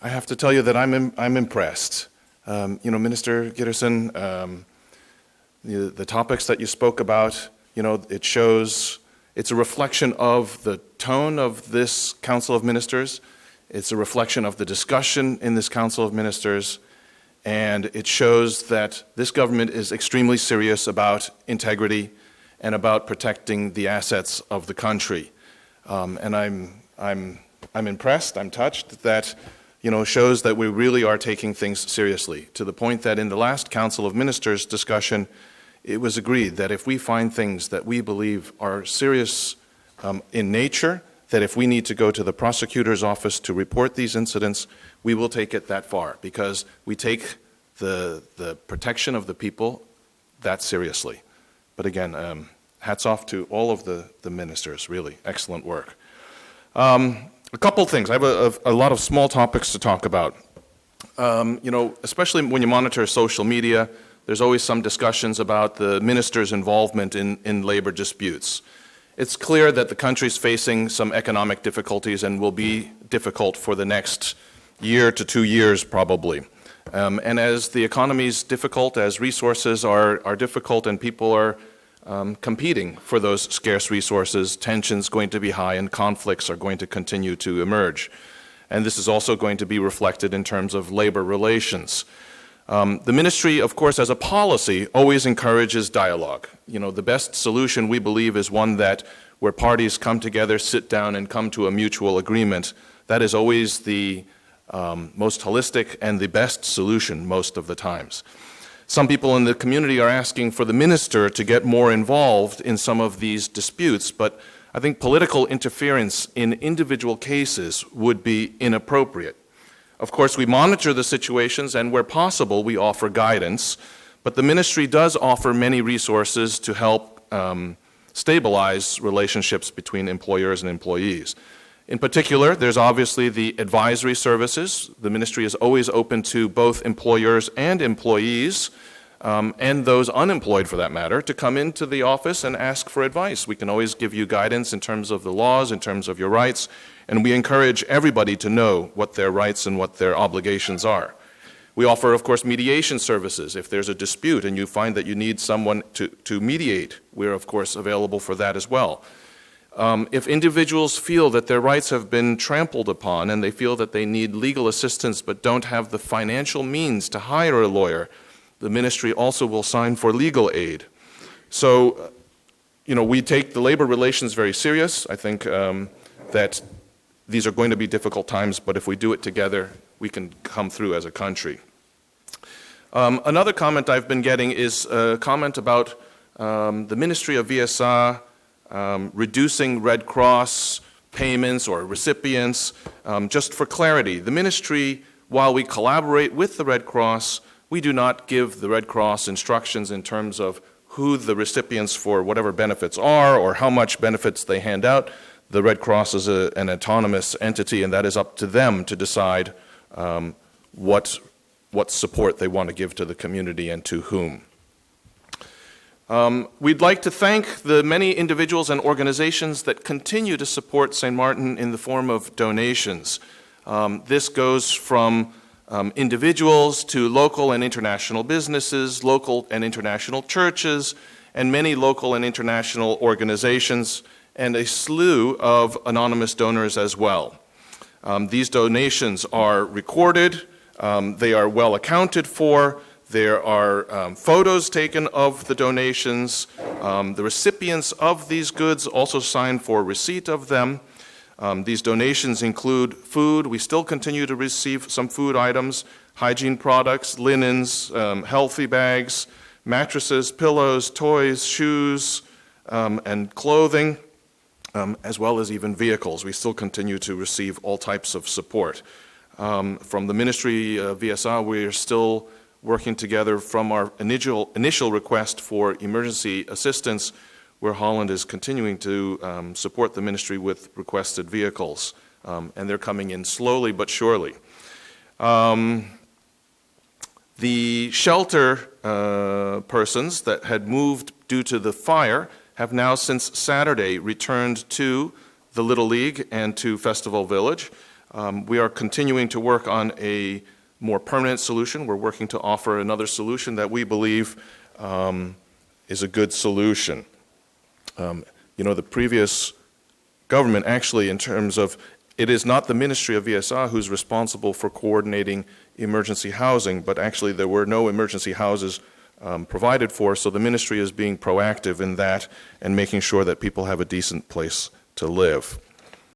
I have to tell you that I'm impressed. Minister Gitterson, the topics that you spoke about, it shows, it's a reflection of the tone of this Council of Ministers. It's a reflection of the discussion in this Council of Ministers, and it shows that this government is extremely serious about integrity and about protecting the assets of the country. And I'm impressed, I'm touched that shows that we really are taking things seriously, to the point that in the last Council of Ministers discussion, it was agreed that if we find things that we believe are serious in nature, that if we need to go to the prosecutor's office to report these incidents, we will take it that far, because we take the protection of the people that seriously. But again, hats off to all of the ministers, really excellent work. A couple things. I have a lot of small topics to talk about. Especially when you monitor social media, there's always some discussions about the minister's involvement in labor disputes. It's clear that the country's facing some economic difficulties and will be difficult for the next year to 2 years probably. And as the economy's difficult, as resources are difficult and people are competing for those scarce resources, tension's going to be high and conflicts are going to continue to emerge. And this is also going to be reflected in terms of labor relations. The ministry, of course, as a policy, always encourages dialogue. The best solution, we believe, is one where parties come together, sit down, and come to a mutual agreement. That is always the most holistic and the best solution most of the times. Some people in the community are asking for the minister to get more involved in some of these disputes, but I think political interference in individual cases would be inappropriate. Of course, we monitor the situations, and where possible, we offer guidance, but the ministry does offer many resources to help stabilize relationships between employers and employees. In particular, there's obviously the advisory services. The ministry is always open to both employers and employees, and those unemployed for that matter, to come into the office and ask for advice. We can always give you guidance in terms of the laws, in terms of your rights, and we encourage everybody to know what their rights and what their obligations are. We offer, of course, mediation services. If there's a dispute and you find that you need someone to mediate, we're, of course, available for that as well. If individuals feel that their rights have been trampled upon and they feel that they need legal assistance but don't have the financial means to hire a lawyer, the ministry also will sign for legal aid. So, we take the labor relations very serious. I think that these are going to be difficult times, but if we do it together, we can come through as a country. Another comment I've been getting is a comment about the Ministry of VSA reducing Red Cross payments or recipients. Just for clarity, the ministry, while we collaborate with the Red Cross, we do not give the Red Cross instructions in terms of who the recipients for whatever benefits are or how much benefits they hand out. The Red Cross is an autonomous entity, and that is up to them to decide what support they want to give to the community and to whom. We'd like to thank the many individuals and organizations that continue to support St. Martin in the form of donations. This goes from individuals to local and international businesses, local and international churches, and many local and international organizations, and a slew of anonymous donors as well. These donations are recorded, they are well accounted for. There are photos taken of the donations. The recipients of these goods also sign for receipt of them. These donations include food. We still continue to receive some food items, hygiene products, linens, healthy bags, mattresses, pillows, toys, shoes, and clothing, as well as even vehicles. We still continue to receive all types of support. From the Ministry of VSA, we are still working together from our initial request for emergency assistance, where Holland is continuing to support the ministry with requested vehicles, and they're coming in slowly but surely. The shelter persons that had moved due to the fire have now since Saturday returned to the Little League and to Festival Village. We are continuing to work on a more permanent solution. We're working to offer another solution that we believe is a good solution. The previous government actually, in terms of, it is not the Ministry of VSA who's responsible for coordinating emergency housing, but actually there were no emergency houses provided for, so the ministry is being proactive in that and making sure that people have a decent place to live.